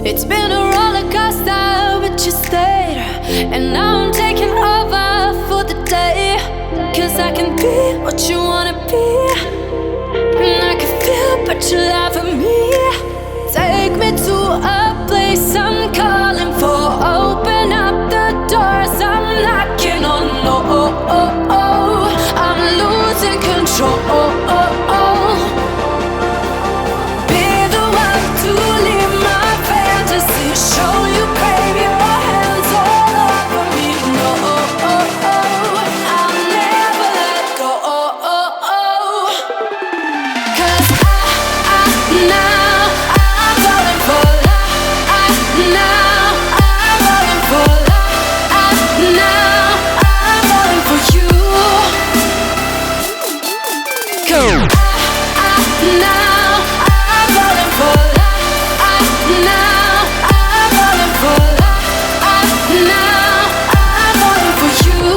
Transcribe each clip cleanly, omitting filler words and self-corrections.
It's been a roller coaster, but you stayed. And now I'm taking over for the day. Cause I can be what you wanna be. And I can feel but you lie for me. Take me to a place I'm calling for. Open up the doors, I'm knocking on. Oh, I'm losing control. Be the one to leave my fantasy. Show you crave your hands all over me. No, I'll never let go. Cause now I'm falling for love. Now I'm falling for love. Now I'm falling for you. Now I'm falling for love. Now I'm falling for love. Now I'm falling for you.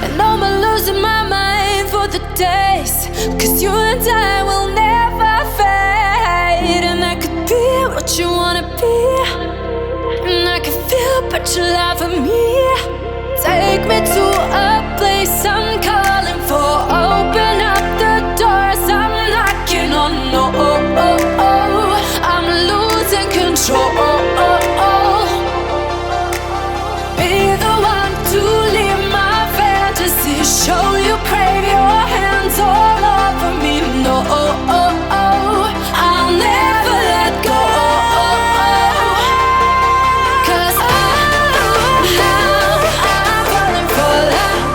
And I'm losing my mind for the days. Cause you and I will never fade. And I could be what you wanna be. And I can feel but you lie for me. Take me to a place I'm calling for. Open up the doors, I'm knocking on. No, I'm losing control. Be the one to leave my fantasy. Show you crave your hands all over me. No, I'll never let go. Cause now I'm falling for love.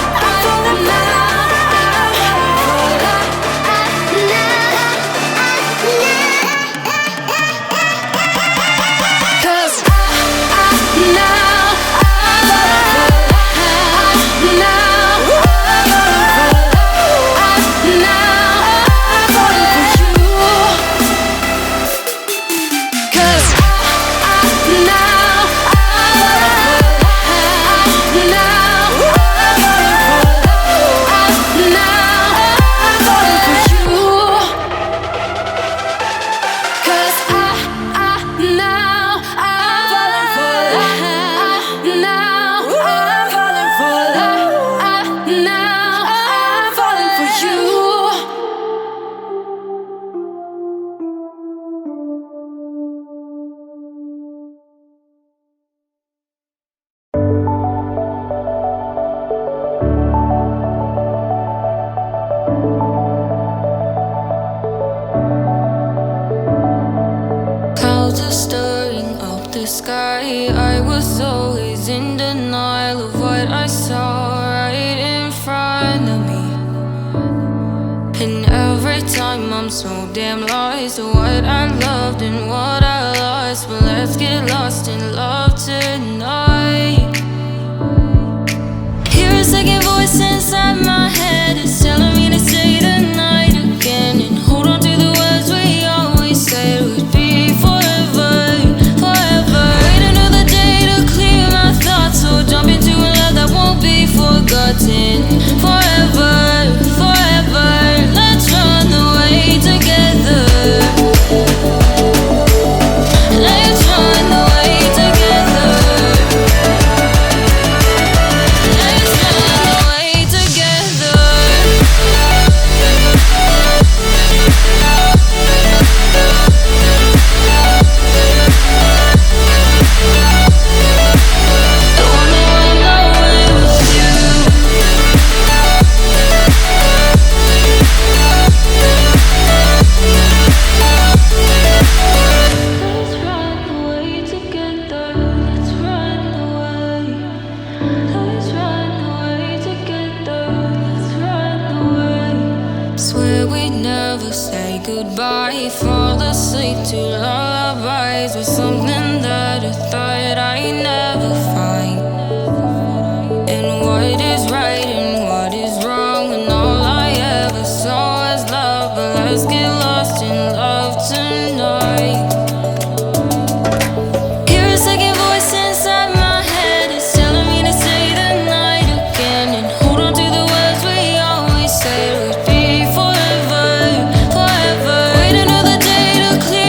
Wait another day to clear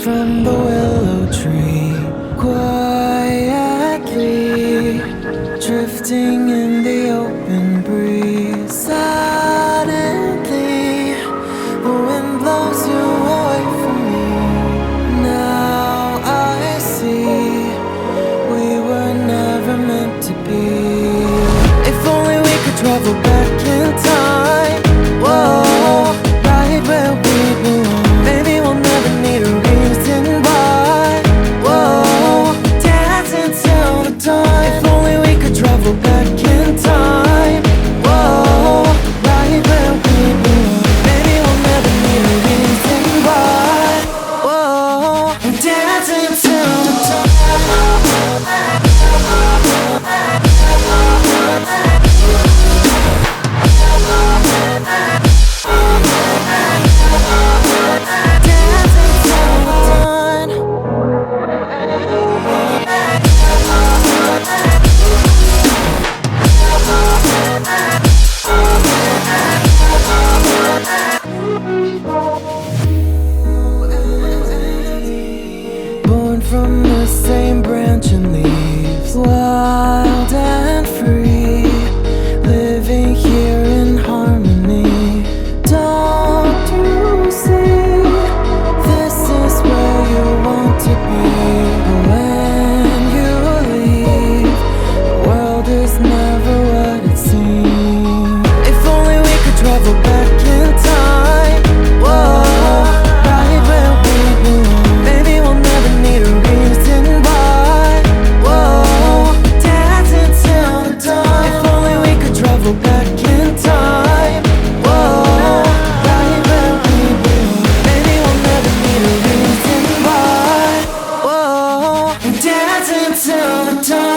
from the willow tree, quietly drifting in the open breeze. Suddenly, the wind blows you away from me. Now I see we were never meant to be. If only we could travel back in time. Whoa, right where we belong. Maybe we'll never need a reason why. Whoa, dancing till the dawn. If only we could travel back in time. Whoa, right where we belong. Maybe we'll never need a reason why. Whoa, dancing till the dawn. Born from the same branch and leaves, wild and free, living here in harmony. Don't you see, this is where you want to be. When you leave, the world is never what it seems. If only we could travel back in time. Whoa, right where we belong. Maybe we'll never need a reason why. Whoa, dancing till the dawn. If only we could travel back in time. Whoa, right where we belong. Maybe we'll never need a reason why. Whoa, dancing till the dawn.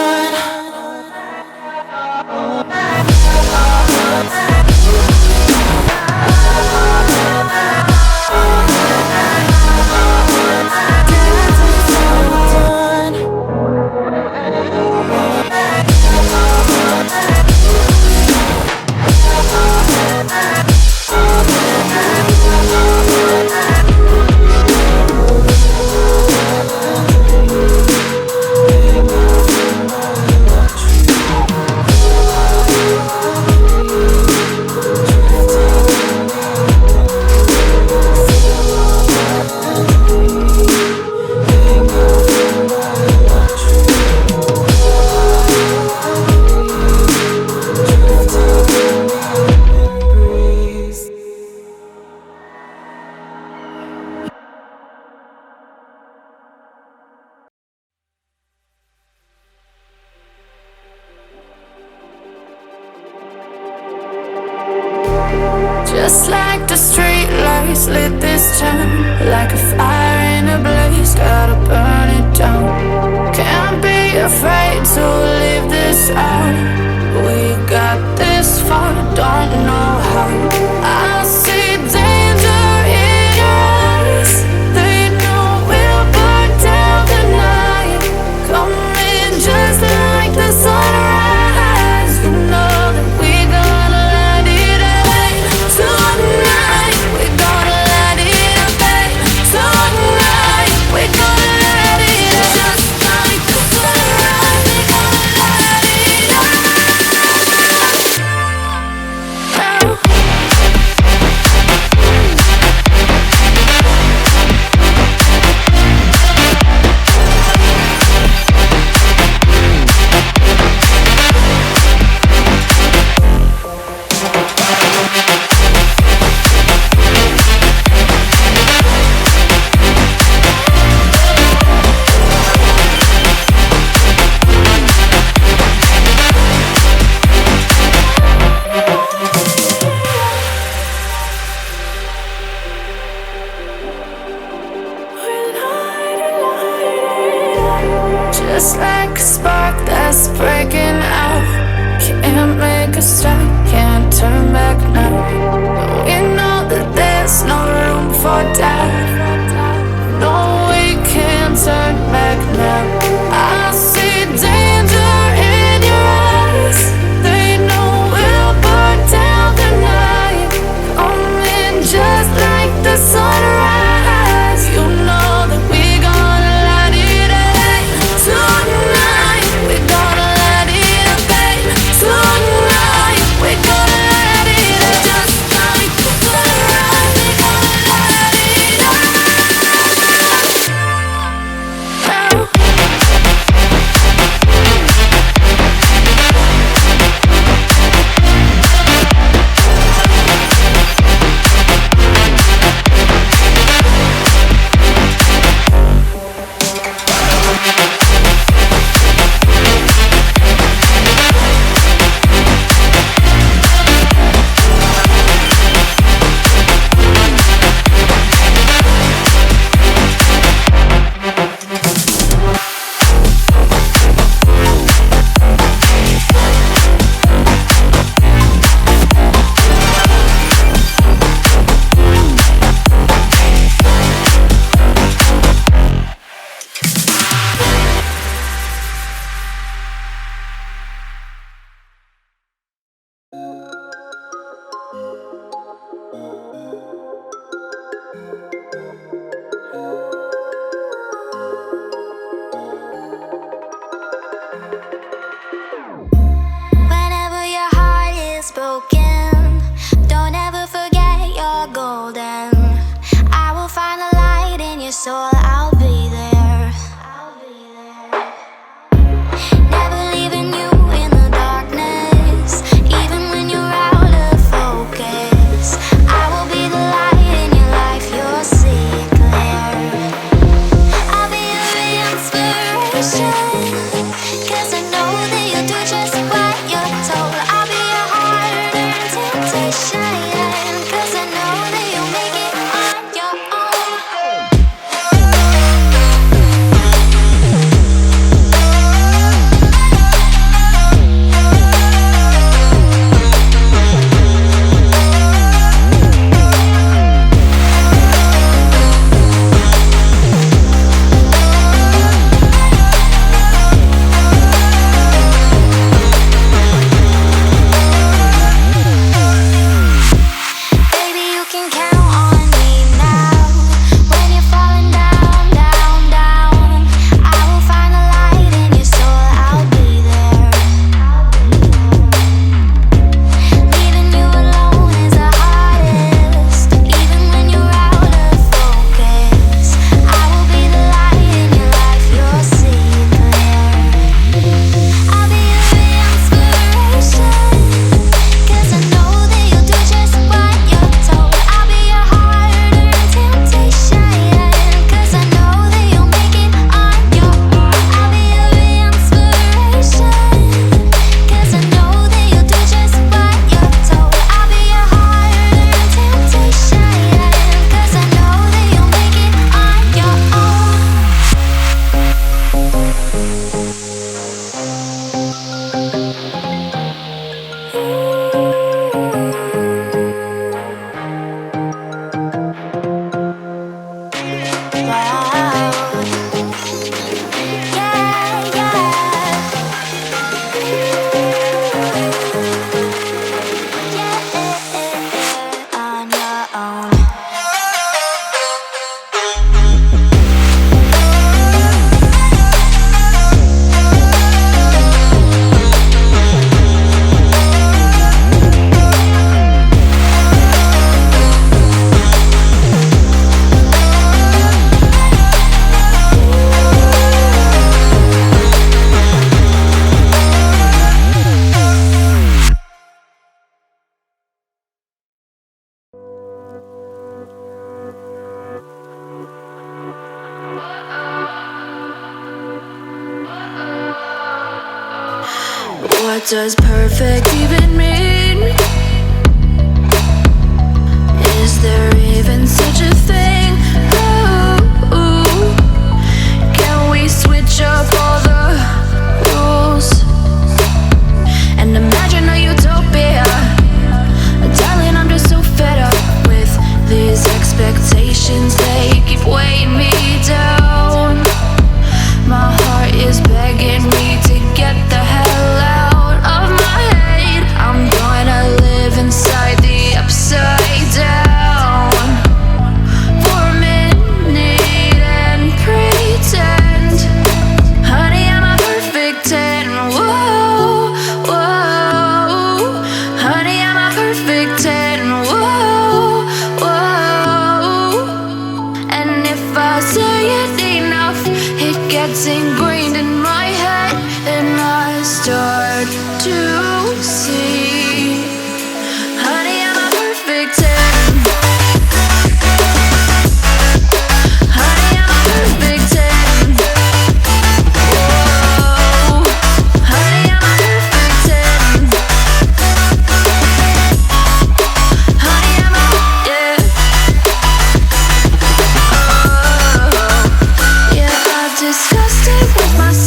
Just like the street lights lit this town, like a fire in a blaze, gotta burn it down. Can't be afraid to leave this out. We got this far, don't know how. I see danger in your eyes. They know we'll burn down the night. Coming just like the sunrise. You know that we gonna light it up. Tonight, we gonna light it up, babe. Tonight, we gonna light it up. Just like the sunrise, we gonna light it up. Just like a spark that's breaking out. Can't make a stop, can't turn back now. We know that there's no room for doubt. No, we can't turn back now. I see danger in your eyes. They know we'll burn down the night. Coming just like the sunrise. You know that we soul, I'll be there. Never leaving you in the darkness, even when you're out of focus. I will be the light in your life, you'll see it clear. I'll be your inspiration, 'cause I know that you'll do just what you're told. I'll be your heart and temptation, 'cause I know that you'll make it on your own. Baby, you can count on me now. When you're falling down, down, down, I will find the light in your soul, I'll be there. Leaving you alone is the hardest, even when you're out of focus. I will be the light in your life, you'll see it clear. I'll be your inspiration, 'cause I know that you'll do just what you're told. I'll be your heart and temptation, 'cause I know that you'll make it on your own. I'll be your inspiration, 'cause I know that you'll do just what you're told. I'll be your heart and temptation, 'cause I know that you'll make it on your own. Wow. Yeah, yeah. On your own. What does perfect even mean? Is there even such a thing? Ooh, can we switch up all the rules and imagine a utopia? Darling, I'm just so fed up with these expectations. They keep weighing me down. My heart is begging me to get the hell out of my head. I'm gonna live inside the upside down for a minute and pretend, honey, I'm a perfect 10. Whoa, whoa, honey, I'm a perfect 10. Whoa, whoa, and if I say it enough, it gets ingrained in my head, and I start to see, honey, I'm a perfect 10. Honey, I'm a perfect 10. Whoa, honey, I'm a perfect 10. Honey, I'm a, yeah. Oh, yeah, I've discussed it with myself.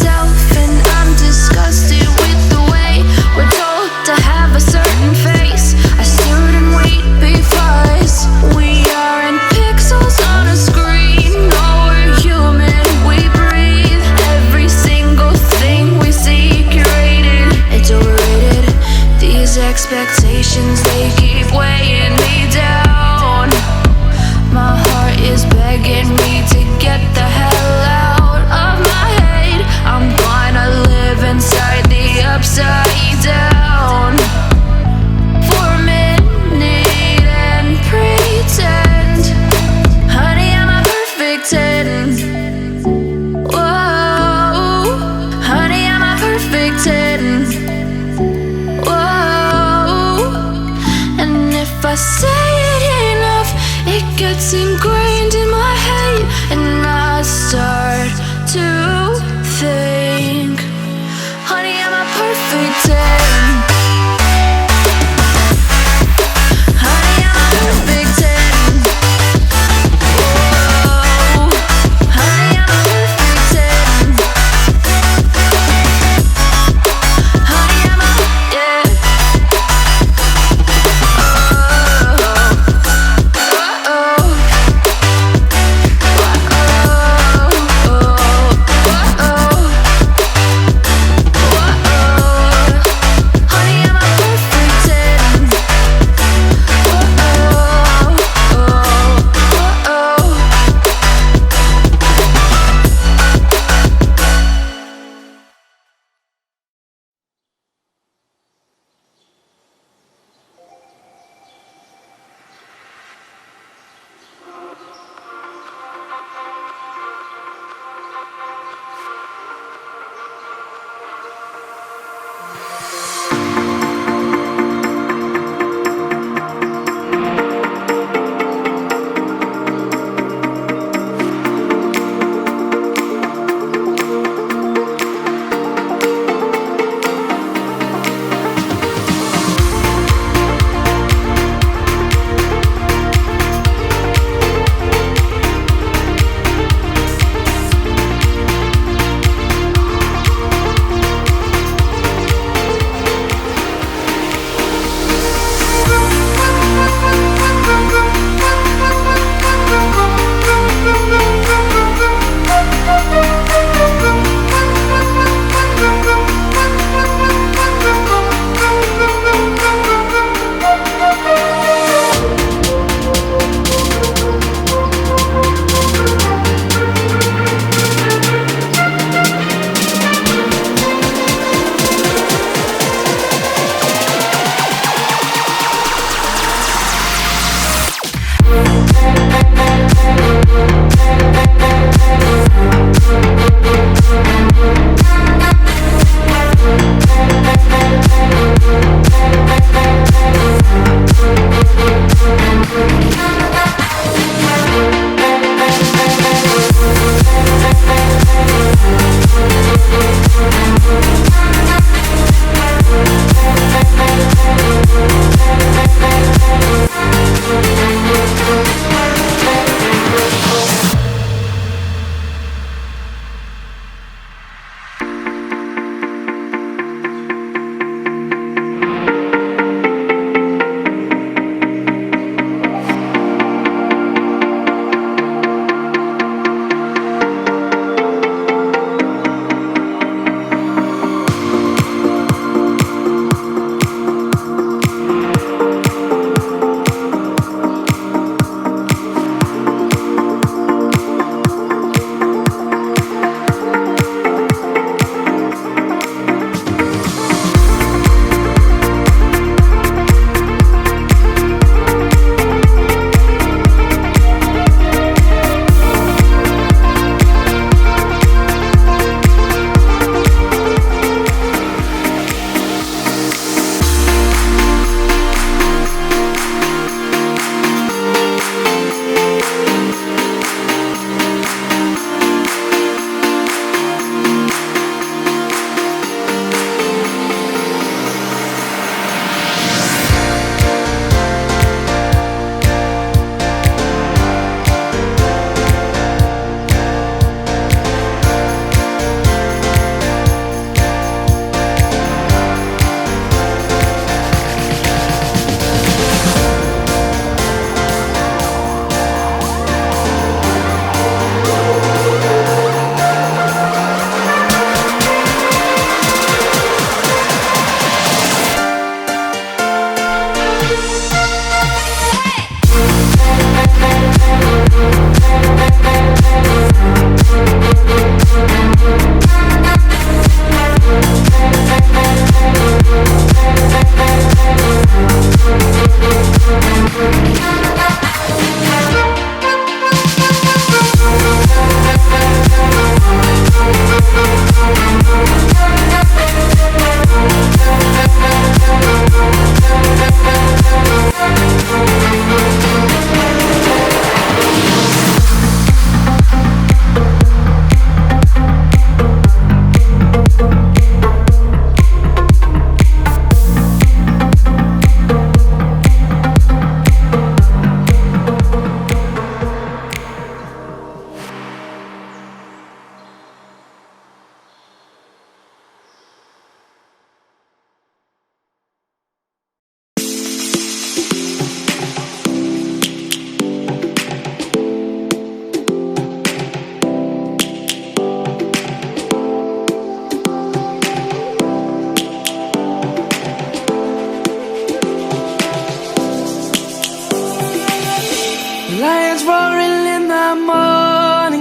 it's ingrained in my head, and I start to think, honey, I'm a perfect 10. Honey, I'm a perfect 10. Whoa, honey, I'm a perfect 10. Honey, I'm a, yeah. Oh, oh, oh.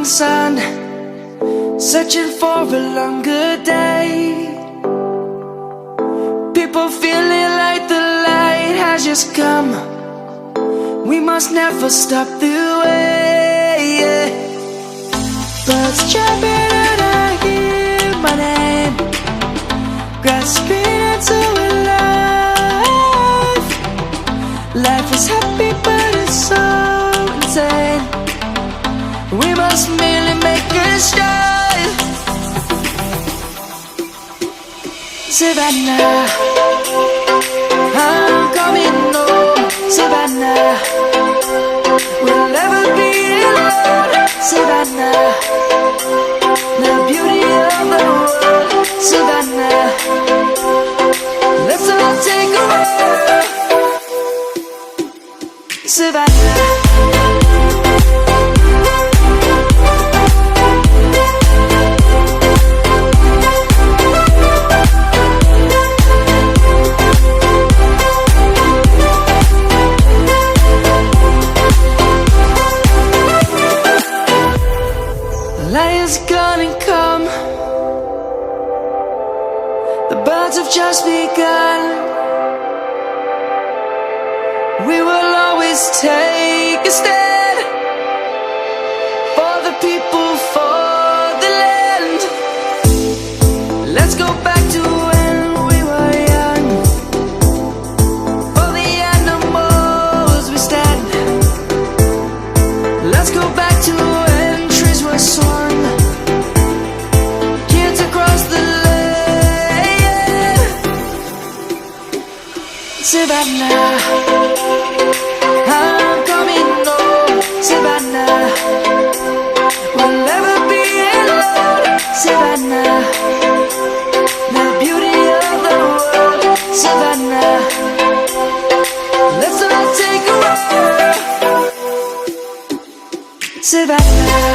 morning sun, searching for a longer day. People feeling like the light has just come. We must never stop the way. Birds jumping and I hear my name, grasping into a life. Life is happy but it's so insane. We must merely make a start. Savannah, I'm coming home. Savannah, we'll never be alone. Savannah, the beauty of the world. Savannah, let's all take a walk. Savannah. Lion's gonna come. The birds have just begun. We will always take a stand for the people, for the land. Let's go back to when we were young. For the animals we stand. Let's go back to when trees were swung. Kids across the land. Savannah, I'm coming home. Savannah, we'll never be alone. Savannah, the beauty of the world. Savannah, let's all take a walk. Savannah.